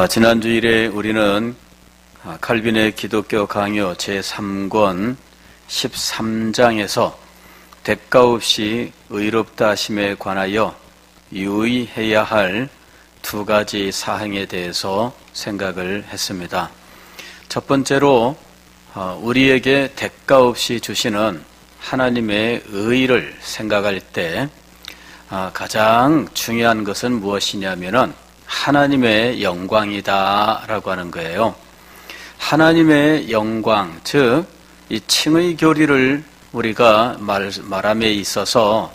지난 주일에 우리는 칼빈의 기독교 강요 제3권 13장에서 대가 없이 의롭다 하심에 관하여 유의해야 할 두 가지 사항에 대해서 생각을 했습니다. 첫 번째로 우리에게 대가 없이 주시는 하나님의 의를 생각할 때 가장 중요한 것은 무엇이냐면은 하나님의 영광이다 라고 하는 거예요. 하나님의 영광, 즉 이 칭의 교리를 우리가 말함에 있어서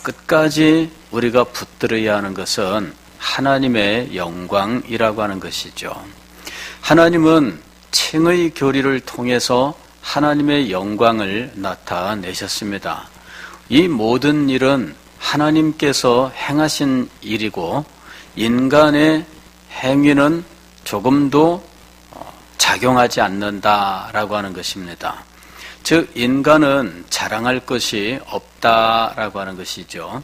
끝까지 우리가 붙들어야 하는 것은 하나님의 영광이라고 하는 것이죠. 하나님은 칭의 교리를 통해서 하나님의 영광을 나타내셨습니다. 이 모든 일은 하나님께서 행하신 일이고 인간의 행위는 조금도 작용하지 않는다라고 하는 것입니다. 즉 인간은 자랑할 것이 없다라고 하는 것이죠.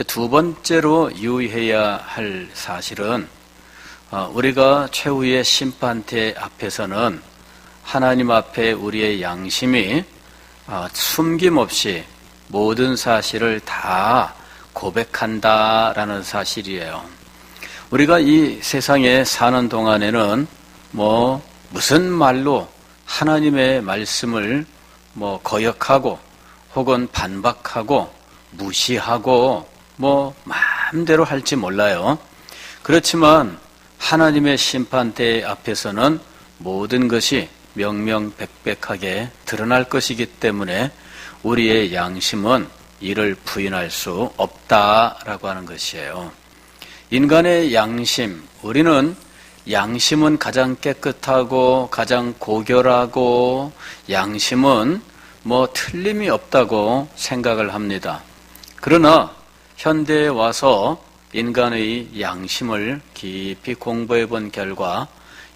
두 번째로 유의해야 할 사실은 우리가 최후의 심판대 앞에서는 하나님 앞에 우리의 양심이 숨김없이 모든 사실을 다 고백한다라는 사실이에요. 우리가 이 세상에 사는 동안에는 무슨 말로 하나님의 말씀을 거역하고 혹은 반박하고 무시하고 마음대로 할지 몰라요. 그렇지만 하나님의 심판대 앞에서는 모든 것이 명명백백하게 드러날 것이기 때문에 우리의 양심은 이를 부인할 수 없다라고 하는 것이에요. 인간의 양심, 우리는 양심은 가장 깨끗하고 가장 고결하고 양심은 틀림이 없다고 생각을 합니다. 그러나 현대에 와서 인간의 양심을 깊이 공부해 본 결과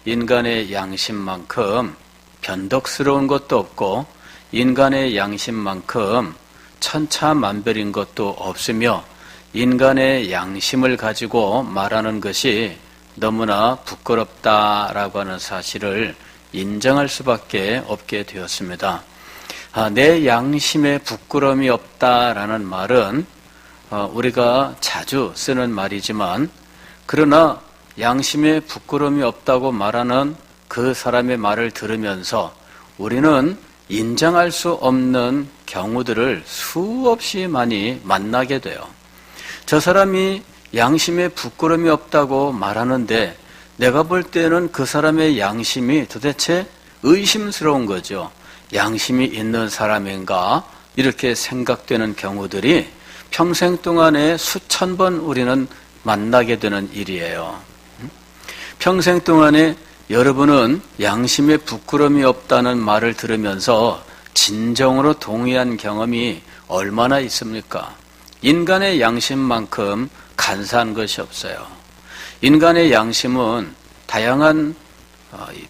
인간의 양심만큼 변덕스러운 것도 없고 인간의 양심만큼 천차만별인 것도 없으며 인간의 양심을 가지고 말하는 것이 너무나 부끄럽다라고 하는 사실을 인정할 수밖에 없게 되었습니다. 내 양심에 부끄러움이 없다라는 말은 우리가 자주 쓰는 말이지만 그러나 양심에 부끄러움이 없다고 말하는 그 사람의 말을 들으면서 우리는 인정할 수 없는 경우들을 수없이 많이 만나게 돼요. 저 사람이 양심에 부끄러움이 없다고 말하는데 내가 볼 때는 그 사람의 양심이 도대체 의심스러운 거죠. 양심이 있는 사람인가? 이렇게 생각되는 경우들이 평생 동안에 수천 번 우리는 만나게 되는 일이에요. 평생 동안에 여러분은 양심에 부끄러움이 없다는 말을 들으면서 진정으로 동의한 경험이 얼마나 있습니까? 인간의 양심만큼 간사한 것이 없어요. 인간의 양심은 다양한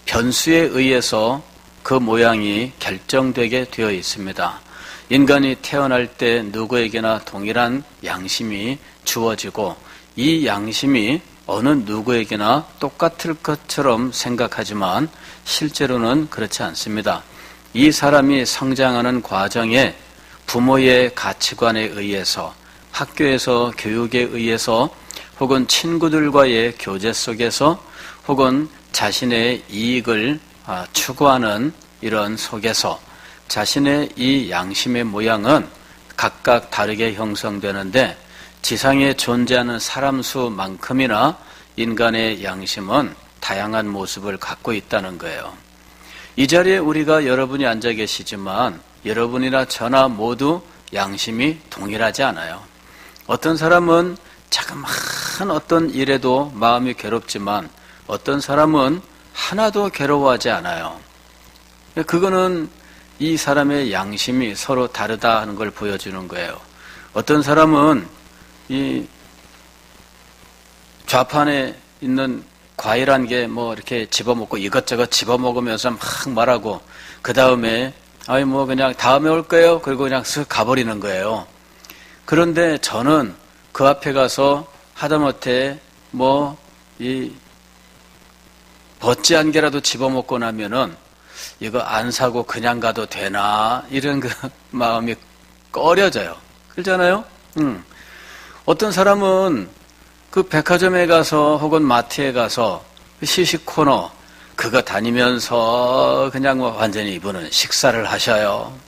변수에 의해서 그 모양이 결정되게 되어 있습니다. 인간이 태어날 때 누구에게나 동일한 양심이 주어지고 이 양심이 어느 누구에게나 똑같을 것처럼 생각하지만 실제로는 그렇지 않습니다. 이 사람이 성장하는 과정에 부모의 가치관에 의해서 학교에서 교육에 의해서 혹은 친구들과의 교제 속에서 혹은 자신의 이익을 추구하는 이런 속에서 자신의 이 양심의 모양은 각각 다르게 형성되는데 지상에 존재하는 사람 수만큼이나 인간의 양심은 다양한 모습을 갖고 있다는 거예요. 이 자리에 우리가 여러분이 앉아 계시지만 여러분이나 저나 모두 양심이 동일하지 않아요. 어떤 사람은 자그마한 어떤 일에도 마음이 괴롭지만 어떤 사람은 하나도 괴로워하지 않아요. 그거는 이 사람의 양심이 서로 다르다 하는 걸 보여주는 거예요. 어떤 사람은 이 좌판에 있는 과일한 게 이렇게 집어먹고 이것저것 집어먹으면서 막 말하고 그 다음에 그냥 다음에 올 거예요. 그리고 그냥 쓱 가버리는 거예요. 그런데 저는 그 앞에 가서 하다못해 벗지 한 개라도 집어먹고 나면은 이거 안 사고 그냥 가도 되나 이런 그 마음이 꺼려져요. 그렇잖아요? 어떤 사람은 그 백화점에 가서 혹은 마트에 가서 시식 코너 그거 다니면서 그냥 뭐 완전히 이분은 식사를 하셔요.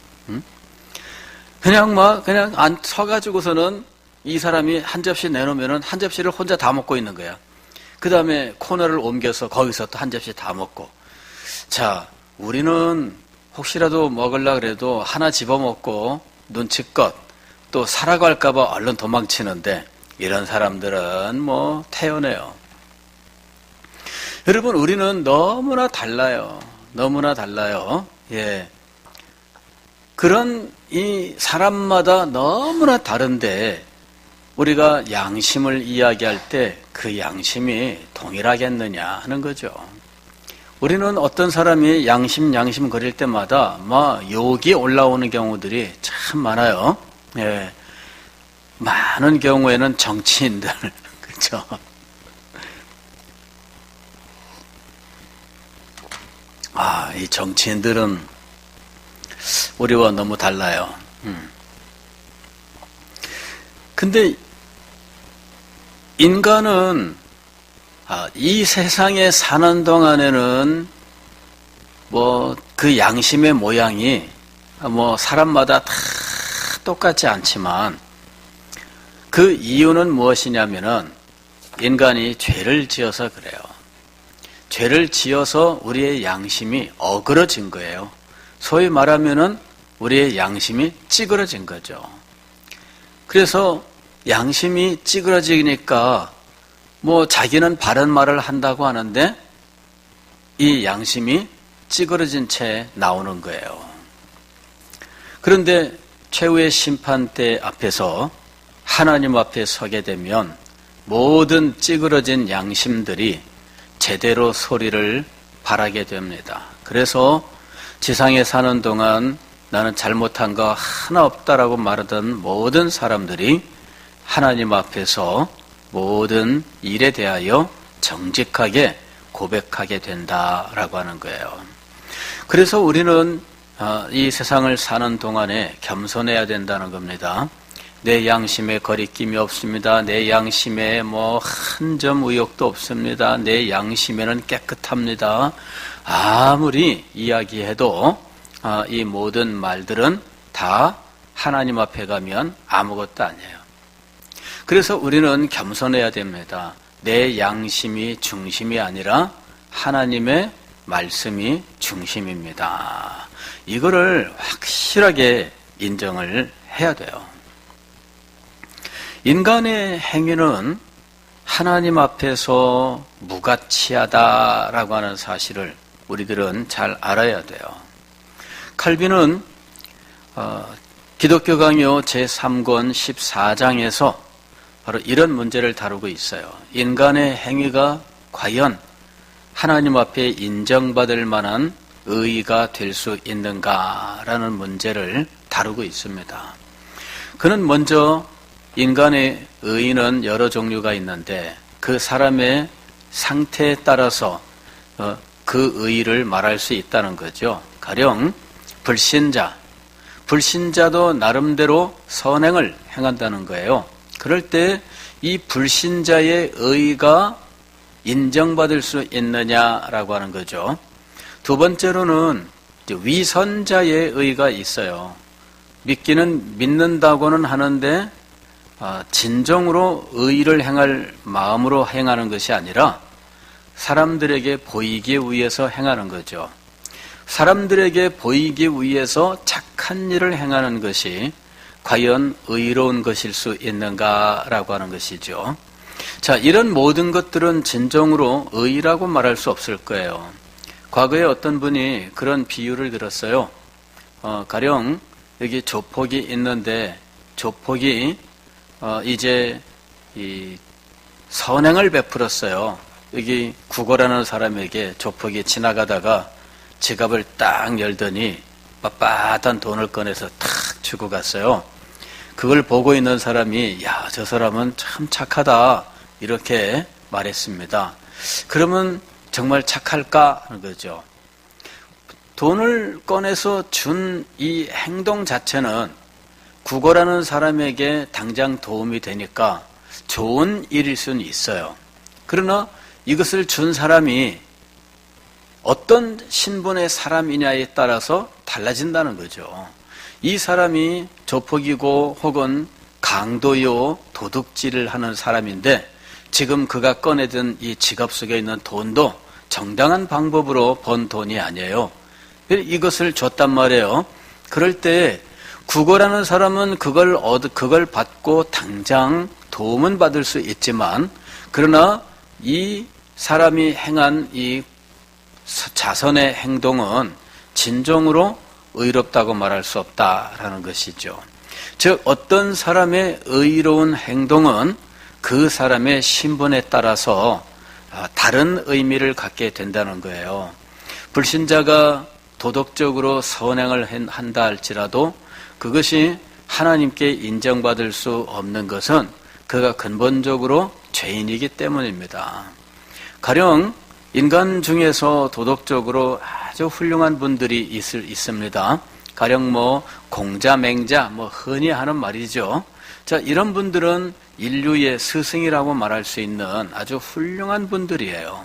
그냥 안 서가지고서는 이 사람이 한 접시 내놓으면은 한 접시를 혼자 다 먹고 있는 거야. 그 다음에 코너를 옮겨서 거기서 또 한 접시 다 먹고. 자, 우리는 혹시라도 먹으려고 그래도 하나 집어먹고 눈치껏 또 사라고 할까봐 얼른 도망치는데 이런 사람들은 뭐 태연해요. 여러분, 우리는 너무나 달라요. 너무나 달라요. 예. 그런 이 사람마다 너무나 다른데 우리가 양심을 이야기할 때 그 양심이 동일하겠느냐 하는 거죠. 우리는 어떤 사람이 양심 거릴 때마다 막 욕이 올라오는 경우들이 참 많아요. 예. 많은 경우에는 정치인들, 그렇죠? 이 정치인들은 우리와 너무 달라요. 근데 인간은 이 세상에 사는 동안에는 뭐 그 양심의 모양이 뭐 사람마다 다 똑같지 않지만 그 이유는 무엇이냐면은 인간이 죄를 지어서 그래요. 죄를 지어서 우리의 양심이 어그러진 거예요. 소위 말하면은 우리의 양심이 찌그러진 거죠. 그래서 양심이 찌그러지니까 뭐 자기는 바른 말을 한다고 하는데 이 양심이 찌그러진 채 나오는 거예요. 그런데 최후의 심판대 앞에서 하나님 앞에 서게 되면 모든 찌그러진 양심들이 제대로 소리를 발하게 됩니다. 그래서 지상에 사는 동안 나는 잘못한 거 하나 없다라고 말하던 모든 사람들이 하나님 앞에서 모든 일에 대하여 정직하게 고백하게 된다라고 하는 거예요. 그래서 우리는 이 세상을 사는 동안에 겸손해야 된다는 겁니다. 내 양심에 거리낌이 없습니다. 내 양심에 뭐 한 점 의욕도 없습니다. 내 양심에는 깨끗합니다. 아무리 이야기해도 이 모든 말들은 다 하나님 앞에 가면 아무것도 아니에요. 그래서 우리는 겸손해야 됩니다. 내 양심이 중심이 아니라 하나님의 말씀이 중심입니다. 이거를 확실하게 인정을 해야 돼요. 인간의 행위는 하나님 앞에서 무가치하다라고 하는 사실을 우리들은 잘 알아야 돼요. 칼빈은 기독교 강요 제3권 14장에서 바로 이런 문제를 다루고 있어요. 인간의 행위가 과연 하나님 앞에 인정받을 만한 의의가 될 수 있는가라는 문제를 다루고 있습니다. 그는 먼저 인간의 의의는 여러 종류가 있는데 그 사람의 상태에 따라서 그 의의를 말할 수 있다는 거죠. 가령 불신자도 나름대로 선행을 행한다는 거예요. 그럴 때 이 불신자의 의의가 인정받을 수 있느냐라고 하는 거죠. 두 번째로는 위선자의 의의가 있어요. 믿기는 믿는다고는 하는데 진정으로 의의를 행할 마음으로 행하는 것이 아니라 사람들에게 보이기 위해서 행하는 거죠. 사람들에게 보이기 위해서 착한 일을 행하는 것이 과연 의로운 것일 수 있는가라고 하는 것이죠. 자, 이런 모든 것들은 진정으로 의라고 말할 수 없을 거예요. 과거에 어떤 분이 그런 비유를 들었어요. 가령 여기 조폭이 있는데 조폭이 이제 이 선행을 베풀었어요. 여기 구걸하는 사람에게 조폭이 지나가다가 지갑을 딱 열더니 빳빳한 돈을 꺼내서 탁 주고 갔어요. 그걸 보고 있는 사람이 야, 저 사람은 참 착하다 이렇게 말했습니다. 그러면 정말 착할까 하는 거죠. 돈을 꺼내서 준 이 행동 자체는 구걸하는 사람에게 당장 도움이 되니까 좋은 일일 수는 있어요. 그러나 이것을 준 사람이 어떤 신분의 사람이냐에 따라서 달라진다는 거죠. 이 사람이 조폭이고 혹은 강도요, 도둑질을 하는 사람인데 지금 그가 꺼내든 이 지갑 속에 있는 돈도 정당한 방법으로 번 돈이 아니에요. 이것을 줬단 말이에요. 그럴 때 구걸하는 사람은 그걸 받고 당장 도움은 받을 수 있지만, 그러나 이 사람이 행한 이 자선의 행동은 진정으로 의롭다고 말할 수 없다라는 것이죠. 즉 어떤 사람의 의로운 행동은 그 사람의 신분에 따라서 다른 의미를 갖게 된다는 거예요. 불신자가 도덕적으로 선행을 한다 할지라도 그것이 하나님께 인정받을 수 없는 것은 그가 근본적으로 죄인이기 때문입니다. 가령 인간 중에서 도덕적으로 아주 훌륭한 분들이 있습니다. 가령 공자, 맹자, 흔히 하는 말이죠. 자, 이런 분들은 인류의 스승이라고 말할 수 있는 아주 훌륭한 분들이에요.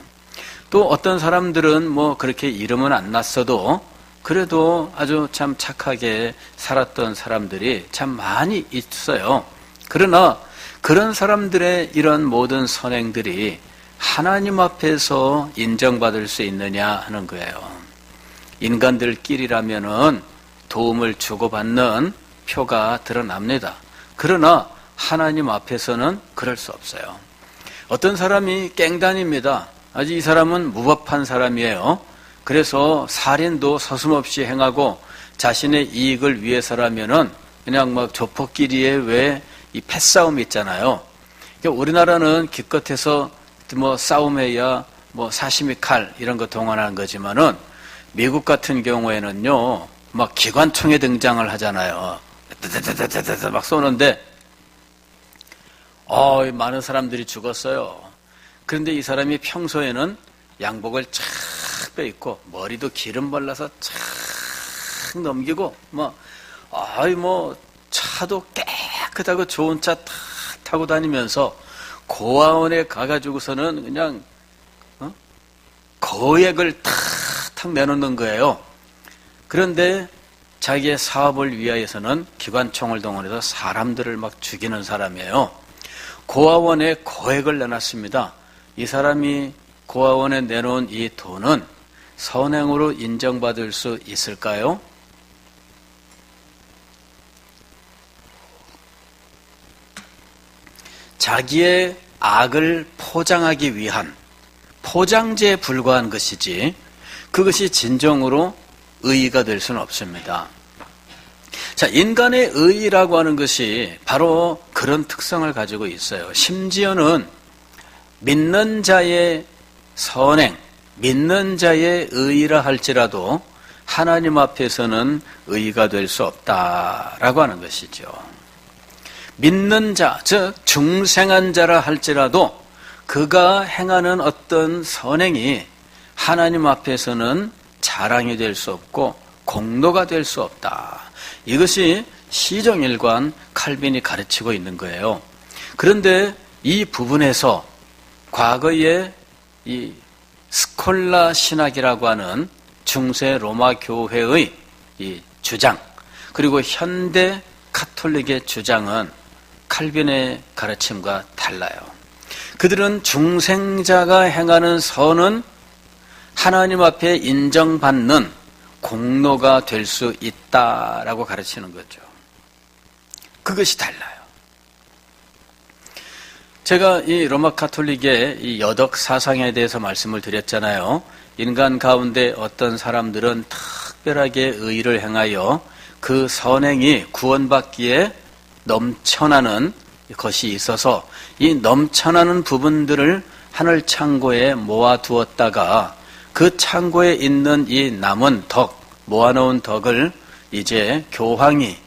또 어떤 사람들은 그렇게 이름은 안 났어도 그래도 아주 참 착하게 살았던 사람들이 참 많이 있어요. 그러나 그런 사람들의 이런 모든 선행들이 하나님 앞에서 인정받을 수 있느냐 하는 거예요. 인간들끼리라면은 도움을 주고받는 표가 드러납니다. 그러나 하나님 앞에서는 그럴 수 없어요. 어떤 사람이 깽단입니다. 아주 이 사람은 무법한 사람이에요. 그래서 살인도 서슴없이 행하고 자신의 이익을 위해서라면은 그냥 조폭끼리의 왜 이 패싸움이 있잖아요. 그러니까 우리나라는 기껏해서 싸움에야 사시미 칼 이런 거 동원하는 거지만은 미국 같은 경우에는요, 기관총에 등장을 하잖아요. 막 쏘는데, 많은 사람들이 죽었어요. 그런데 이 사람이 평소에는 양복을 착 빼입고, 머리도 기름 발라서 착 넘기고, 차도 깨끗하고 좋은 차 탁 타고 다니면서 고아원에 가가지고서는 그냥, 거액을 탁 내놓는 거예요. 그런데 자기의 사업을 위하여서는 기관총을 동원해서 사람들을 막 죽이는 사람이에요. 고아원에 거액을 내놨습니다. 이 사람이 고아원에 내놓은 이 돈은 선행으로 인정받을 수 있을까요? 자기의 악을 포장하기 위한 포장재에 불과한 것이지 그것이 진정으로 의의가 될 수는 없습니다. 자, 인간의 의의라고 하는 것이 바로 그런 특성을 가지고 있어요. 심지어는 믿는 자의 선행, 믿는 자의 의의라 할지라도 하나님 앞에서는 의의가 될 수 없다라고 하는 것이죠. 믿는 자, 즉 중생한 자라 할지라도 그가 행하는 어떤 선행이 하나님 앞에서는 자랑이 될 수 없고 공로가 될 수 없다. 이것이 시정일관 칼빈이 가르치고 있는 거예요. 그런데 이 부분에서 과거의 이 스콜라 신학이라고 하는 중세 로마 교회의 이 주장, 그리고 현대 카톨릭의 주장은 칼빈의 가르침과 달라요. 그들은 중생자가 행하는 선은 하나님 앞에 인정받는 공로가 될 수 있다라고 가르치는 거죠. 그것이 달라요. 제가 이 로마 카톨릭의 이 여덕 사상에 대해서 말씀을 드렸잖아요. 인간 가운데 어떤 사람들은 특별하게 의를 행하여 그 선행이 구원받기에 넘쳐나는 것이 있어서 이 넘쳐나는 부분들을 하늘 창고에 모아두었다가 그 창고에 있는 이 남은 덕, 모아놓은 덕을 이제 교황이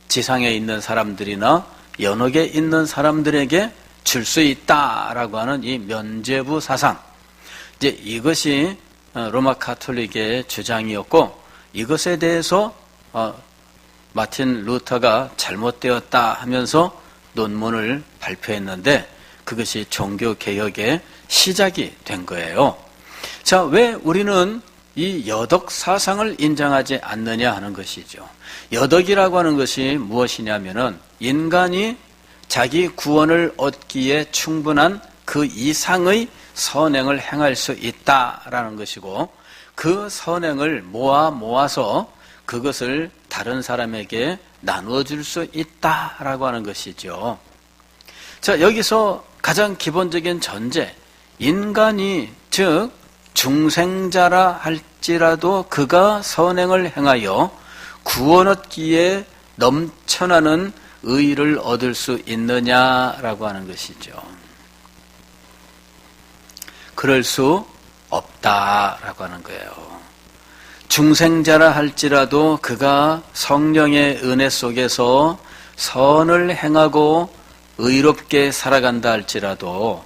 지상에 있는 사람들이나 연옥에 있는 사람들에게 줄 수 있다라고 하는 이 면죄부 사상. 이제 이것이 로마 가톨릭의 주장이었고, 이것에 대해서 마틴 루터가 잘못되었다 하면서 논문을 발표했는데, 그것이 종교개혁의 시작이 된 거예요. 자, 왜 우리는 이 여덕 사상을 인정하지 않느냐 하는 것이죠. 여덕이라고 하는 것이 무엇이냐면은 인간이 자기 구원을 얻기에 충분한 그 이상의 선행을 행할 수 있다라는 것이고, 그 선행을 모아서 그것을 다른 사람에게 나누어 줄 수 있다라고 하는 것이죠. 자, 여기서 가장 기본적인 전제, 인간이 즉 중생자라 할지라도 그가 선행을 행하여 구원 얻기에 넘쳐나는 의의를 얻을 수 있느냐라고 하는 것이죠. 그럴 수 없다라고 하는 거예요. 중생자라 할지라도 그가 성령의 은혜 속에서 선을 행하고 의롭게 살아간다 할지라도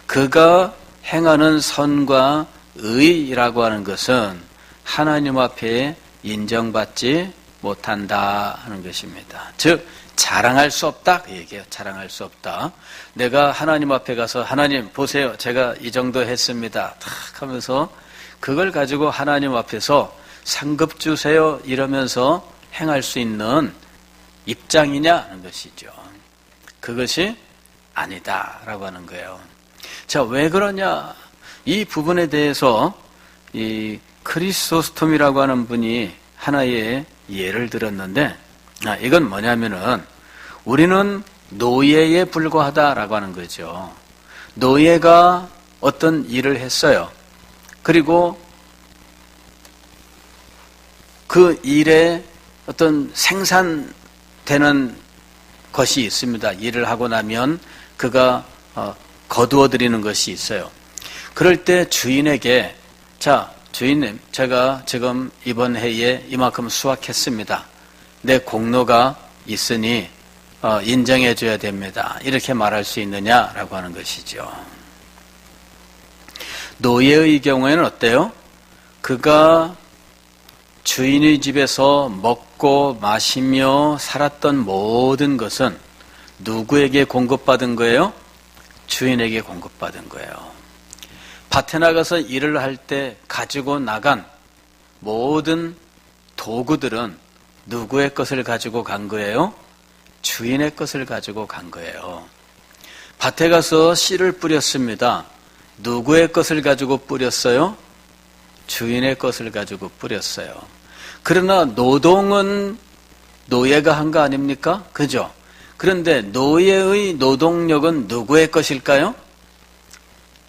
그가 행하는 선과 의라고 하는 것은 하나님 앞에 인정받지 못한다 하는 것입니다. 즉 자랑할 수 없다 그 얘기예요. 자랑할 수 없다. 내가 하나님 앞에 가서 하나님 보세요, 제가 이 정도 했습니다 탁 하면서 그걸 가지고 하나님 앞에서 상급 주세요 이러면서 행할 수 있는 입장이냐 하는 것이죠. 그것이 아니다라고 하는 거예요. 자, 왜 그러냐? 이 부분에 대해서 이 크리소스톰이라고 하는 분이 하나의 예를 들었는데, 이건 뭐냐면은 우리는 노예에 불과하다라고 하는 거죠. 노예가 어떤 일을 했어요. 그리고 그 일에 어떤 생산되는 것이 있습니다. 일을 하고 나면 그가 거두어 드리는 것이 있어요. 그럴 때 주인에게, 자, 주인님, 제가 지금 이번 해에 이만큼 수확했습니다. 내 공로가 있으니 인정해 줘야 됩니다. 이렇게 말할 수 있느냐라고 하는 것이죠. 노예의 경우에는 어때요? 그가 주인의 집에서 먹고 마시며 살았던 모든 것은 누구에게 공급받은 거예요? 주인에게 공급받은 거예요. 밭에 나가서 일을 할 때 가지고 나간 모든 도구들은 누구의 것을 가지고 간 거예요? 주인의 것을 가지고 간 거예요. 밭에 가서 씨를 뿌렸습니다. 누구의 것을 가지고 뿌렸어요? 주인의 것을 가지고 뿌렸어요. 그러나 노동은 노예가 한 거 아닙니까? 그죠? 그런데 노예의 노동력은 누구의 것일까요?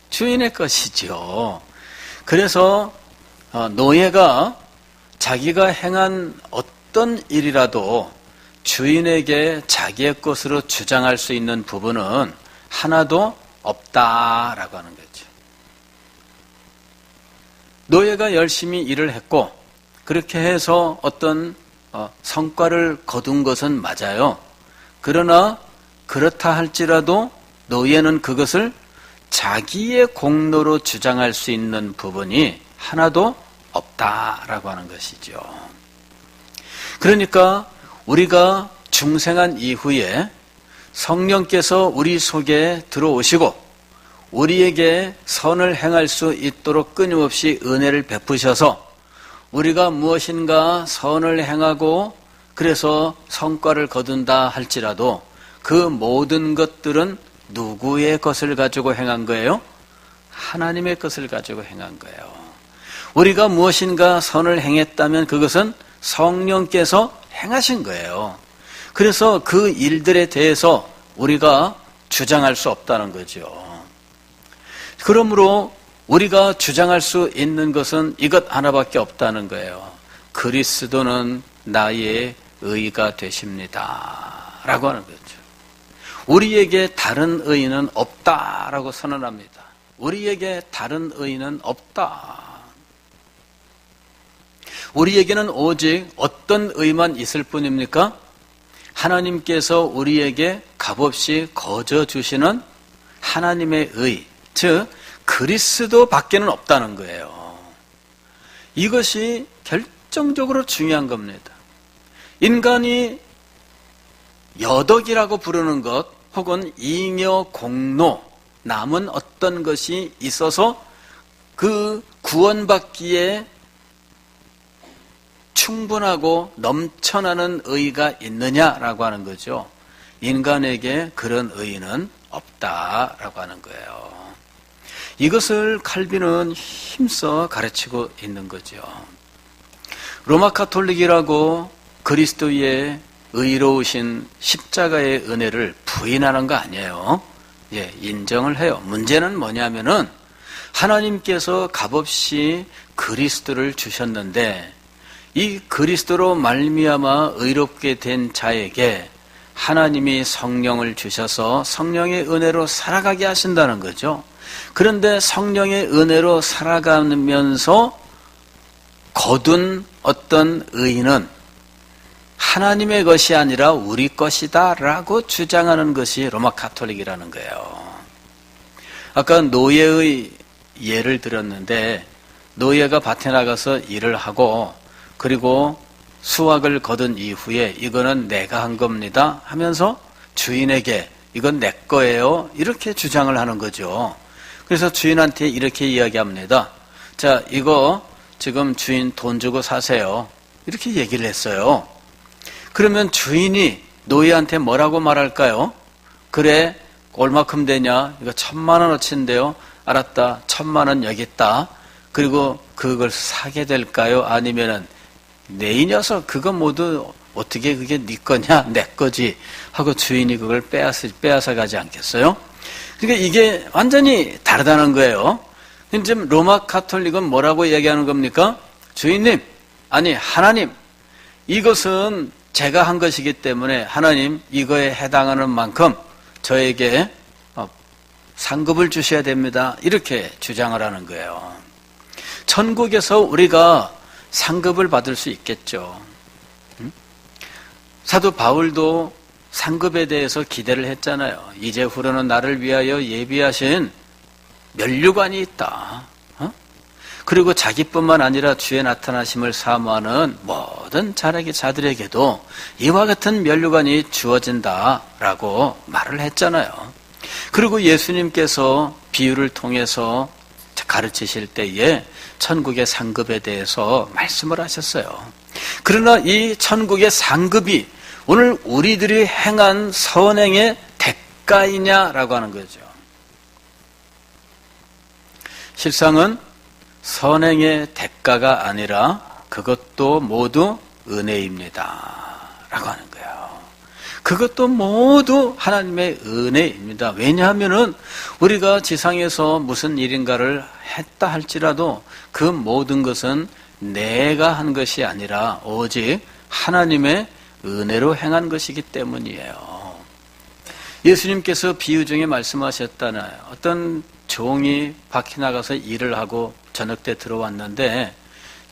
주인의 것이죠. 그래서 노예가 자기가 행한 어떤 일이라도 주인에게 자기의 것으로 주장할 수 있는 부분은 하나도 없다라고 하는 거죠. 노예가 열심히 일을 했고 그렇게 해서 어떤 성과를 거둔 것은 맞아요. 그러나 그렇다 할지라도 노예는 그것을 자기의 공로로 주장할 수 있는 부분이 하나도 없다라고 하는 것이죠. 그러니까 우리가 중생한 이후에 성령께서 우리 속에 들어오시고 우리에게 선을 행할 수 있도록 끊임없이 은혜를 베푸셔서 우리가 무엇인가 선을 행하고 그래서 성과를 거둔다 할지라도 그 모든 것들은 누구의 것을 가지고 행한 거예요? 하나님의 것을 가지고 행한 거예요. 우리가 무엇인가 선을 행했다면 그것은 성령께서 행하신 거예요. 그래서 그 일들에 대해서 우리가 주장할 수 없다는 거죠. 그러므로 우리가 주장할 수 있는 것은 이것 하나밖에 없다는 거예요. 그리스도는 나의 의가 되십니다 라고 하는 거죠. 우리에게 다른 의는 없다라고 선언합니다. 우리에게 다른 의는 없다. 우리에게는 오직 어떤 의만 있을 뿐입니까? 하나님께서 우리에게 값없이 거저 주시는 하나님의 의, 즉 그리스도밖에는 없다는 거예요. 이것이 결정적으로 중요한 겁니다. 인간이 여덕이라고 부르는 것 혹은 잉여 공로, 남은 어떤 것이 있어서 그 구원받기에 충분하고 넘쳐나는 의의가 있느냐라고 하는 거죠. 인간에게 그런 의의는 없다라고 하는 거예요. 이것을 칼빈은 힘써 가르치고 있는 거죠. 로마 가톨릭이라고 그리스도의 의로우신 십자가의 은혜를 부인하는 거 아니에요. 예, 인정을 해요. 문제는 뭐냐면은 하나님께서 값없이 그리스도를 주셨는데 이 그리스도로 말미암아 의롭게 된 자에게 하나님이 성령을 주셔서 성령의 은혜로 살아가게 하신다는 거죠. 그런데 성령의 은혜로 살아가면서 거둔 어떤 의의는 하나님의 것이 아니라 우리 것이다 라고 주장하는 것이 로마 가톨릭이라는 거예요. 아까 노예의 예를 들었는데 노예가 밭에 나가서 일을 하고 그리고 수확을 거둔 이후에 이거는 내가 한 겁니다 하면서 주인에게 이건 내 거예요 이렇게 주장을 하는 거죠. 그래서 주인한테 이렇게 이야기합니다. 자, 이거 지금 주인 돈 주고 사세요 이렇게 얘기를 했어요. 그러면 주인이 노예한테 뭐라고 말할까요? 그래, 얼마큼 되냐? 이거 1,000,000원어치인데요. 알았다. 1,000,000원 여기 있다. 그리고 그걸 사게 될까요? 아니면은 내 이 녀석 그거 모두 어떻게 그게 네 거냐? 내 거지. 하고 주인이 그걸 빼앗아 가지 않겠어요? 그러니까 이게 완전히 다르다는 거예요. 지금 로마 가톨릭은 뭐라고 얘기하는 겁니까? 주인님, 아니 하나님, 이것은 제가 한 것이기 때문에 하나님 이거에 해당하는 만큼 저에게 상급을 주셔야 됩니다. 이렇게 주장을 하는 거예요. 천국에서 우리가 상급을 받을 수 있겠죠. 사도 바울도 상급에 대해서 기대를 했잖아요. 이제후로는 나를 위하여 예비하신 면류관이 있다. 그리고 자기뿐만 아니라 주의 나타나심을 사모하는 모든 자라기 자들에게도 이와 같은 면류관이 주어진다라고 말을 했잖아요. 그리고 예수님께서 비유를 통해서 가르치실 때에 천국의 상급에 대해서 말씀을 하셨어요. 그러나 이 천국의 상급이 오늘 우리들이 행한 선행의 대가이냐라고 하는 거죠. 실상은 선행의 대가가 아니라 그것도 모두 은혜입니다 라고 하는 거예요. 그것도 모두 하나님의 은혜입니다. 왜냐하면은 우리가 지상에서 무슨 일인가를 했다 할지라도 그 모든 것은 내가 한 것이 아니라 오직 하나님의 은혜로 행한 것이기 때문이에요. 예수님께서 비유 중에 말씀하셨잖아요. 어떤 종이 밖에 나가서 일을 하고 저녁 때 들어왔는데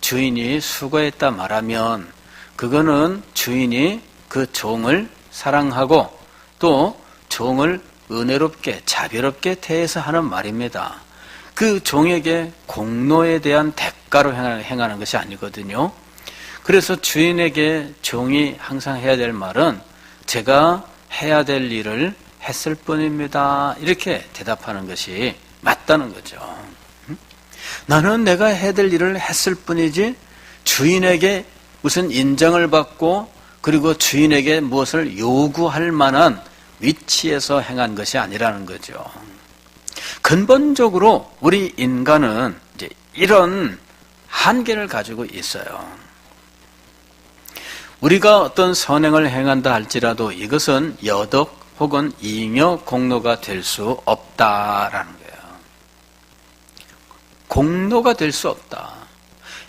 주인이 수고했다 말하면 그거는 주인이 그 종을 사랑하고 또 종을 은혜롭게 자비롭게 대해서 하는 말입니다. 그 종에게 공로에 대한 대가로 행하는 것이 아니거든요. 그래서 주인에게 종이 항상 해야 될 말은 제가 해야 될 일을 했을 뿐입니다. 이렇게 대답하는 것이 맞다는 거죠. 나는 내가 해야 될 일을 했을 뿐이지 주인에게 무슨 인정을 받고 그리고 주인에게 무엇을 요구할 만한 위치에서 행한 것이 아니라는 거죠. 근본적으로 우리 인간은 이제 이런 한계를 가지고 있어요. 우리가 어떤 선행을 행한다 할지라도 이것은 여덕 혹은 잉여 공로가 될 수 없다라는 거예요. 공로가 될 수 없다.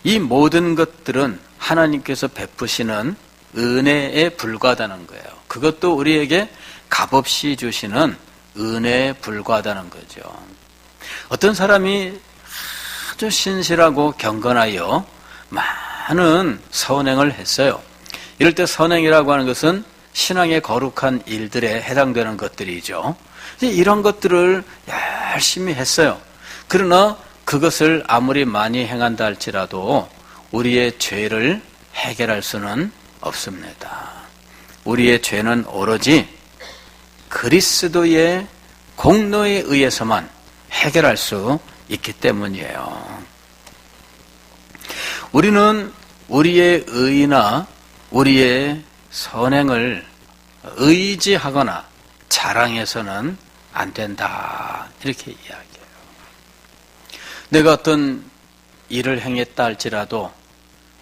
이 모든 것들은 하나님께서 베푸시는 은혜에 불과하다는 거예요. 그것도 우리에게 값없이 주시는 은혜에 불과하다는 거죠. 어떤 사람이 아주 신실하고 경건하여 많은 선행을 했어요. 이럴 때 선행이라고 하는 것은 신앙의 거룩한 일들에 해당되는 것들이죠. 이런 것들을 열심히 했어요. 그러나 그것을 아무리 많이 행한다 할지라도 우리의 죄를 해결할 수는 없습니다. 우리의 죄는 오로지 그리스도의 공로에 의해서만 해결할 수 있기 때문이에요. 우리는 우리의 의나 우리의 선행을 의지하거나 자랑해서는 안 된다, 이렇게 이야기해요. 내가 어떤 일을 행했다 할지라도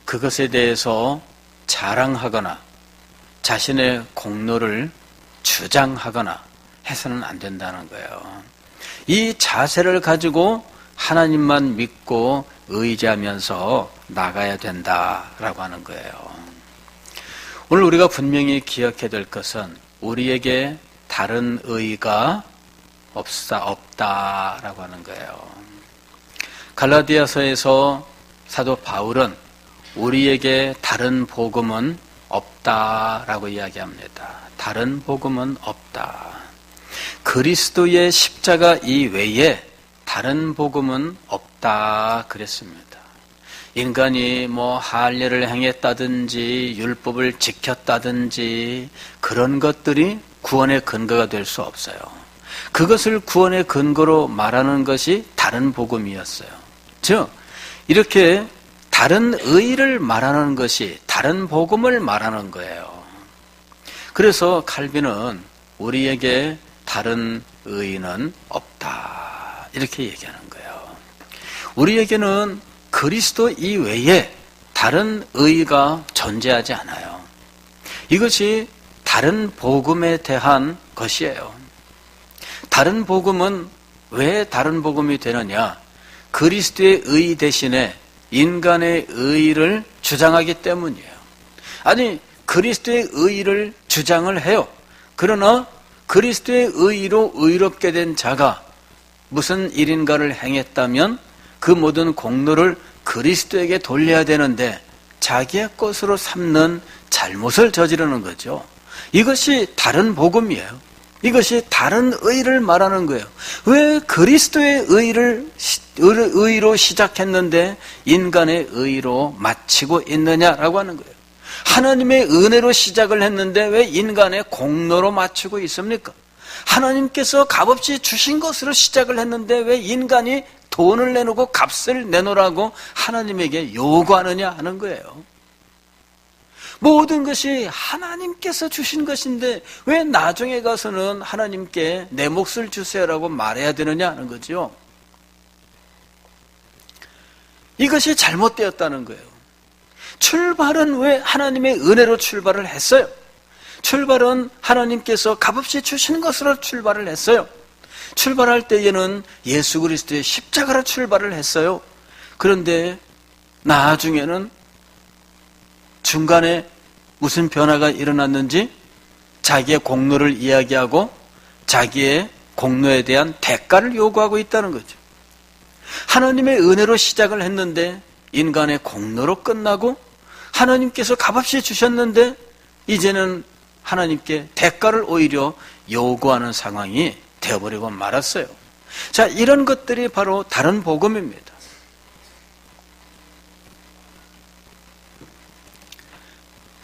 그것에 대해서 자랑하거나 자신의 공로를 주장하거나 해서는 안 된다는 거예요. 이 자세를 가지고 하나님만 믿고 의지하면서 나가야 된다라고 하는 거예요. 오늘 우리가 분명히 기억해야 될 것은 우리에게 다른 의가 없다라고 하는 거예요. 갈라디아서에서 사도 바울은 우리에게 다른 복음은 없다라고 이야기합니다. 다른 복음은 없다. 그리스도의 십자가 이외에 다른 복음은 없다 그랬습니다. 인간이 할례를 행했다든지 율법을 지켰다든지 그런 것들이 구원의 근거가 될 수 없어요. 그것을 구원의 근거로 말하는 것이 다른 복음이었어요. 즉 이렇게 다른 의를 말하는 것이 다른 복음을 말하는 거예요. 그래서 칼빈은 우리에게 다른 의는 없다, 이렇게 얘기하는 거예요. 우리에게는 그리스도 이외에 다른 의가 존재하지 않아요. 이것이 다른 복음에 대한 것이에요. 다른 복음은 왜 다른 복음이 되느냐? 그리스도의 의 대신에 인간의 의를 주장하기 때문이에요. 아니, 그리스도의 의를 주장을 해요. 그러나 그리스도의 의로 의롭게 된 자가 무슨 일인가를 행했다면 그 모든 공로를 그리스도에게 돌려야 되는데 자기의 것으로 삼는 잘못을 저지르는 거죠. 이것이 다른 복음이에요. 이것이 다른 의를 말하는 거예요. 왜 그리스도의 의로 시작했는데 인간의 의로 마치고 있느냐라고 하는 거예요. 하나님의 은혜로 시작을 했는데 왜 인간의 공로로 마치고 있습니까? 하나님께서 값없이 주신 것으로 시작을 했는데 왜 인간이 돈을 내놓고 값을 내놓으라고 하나님에게 요구하느냐 하는 거예요. 모든 것이 하나님께서 주신 것인데 왜 나중에 가서는 하나님께 내 몫을 주세요라고 말해야 되느냐 하는 거죠. 이것이 잘못되었다는 거예요. 출발은 왜 하나님의 은혜로 출발을 했어요? 출발은 하나님께서 값없이 주신 것으로 출발을 했어요. 출발할 때에는 예수 그리스도의 십자가로 출발을 했어요. 그런데 나중에는 중간에 무슨 변화가 일어났는지 자기의 공로를 이야기하고 자기의 공로에 대한 대가를 요구하고 있다는 거죠. 하나님의 은혜로 시작을 했는데 인간의 공로로 끝나고 하나님께서 값없이 주셨는데 이제는 하나님께 대가를 오히려 요구하는 상황이 되어버리고 말았어요. 자, 이런 것들이 바로 다른 복음입니다.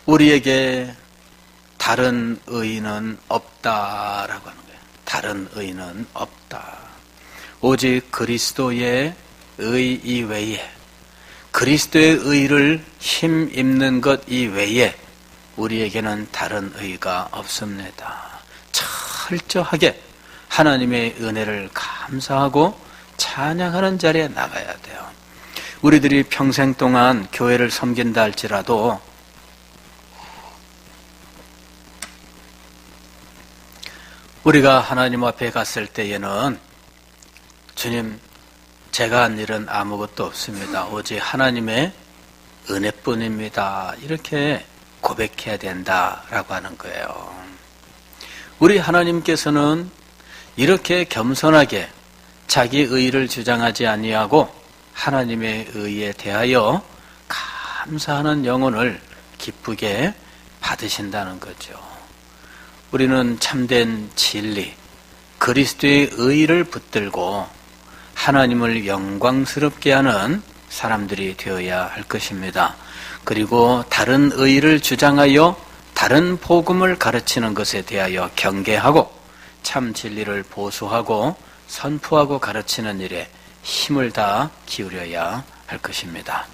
우리에게 다른 의는 없다라고 하는 거예요. 다른 의는 없다. 오직 그리스도의 의 이외에, 그리스도의 의를 힘입는 것 이외에 우리에게는 다른 의가 없습니다. 철저하게 하나님의 은혜를 감사하고 찬양하는 자리에 나가야 돼요. 우리들이 평생 동안 교회를 섬긴다 할지라도 우리가 하나님 앞에 갔을 때에는 주님, 제가 한 일은 아무것도 없습니다. 오직 하나님의 은혜뿐입니다. 이렇게 고백해야 된다라고 하는 거예요. 우리 하나님께서는 이렇게 겸손하게 자기 의를 주장하지 아니하고 하나님의 의에 대하여 감사하는 영혼을 기쁘게 받으신다는 거죠. 우리는 참된 진리, 그리스도의 의를 붙들고 하나님을 영광스럽게 하는 사람들이 되어야 할 것입니다. 그리고 다른 의를 주장하여 다른 복음을 가르치는 것에 대하여 경계하고 참 진리를 보수하고 선포하고 가르치는 일에 힘을 다 기울여야 할 것입니다.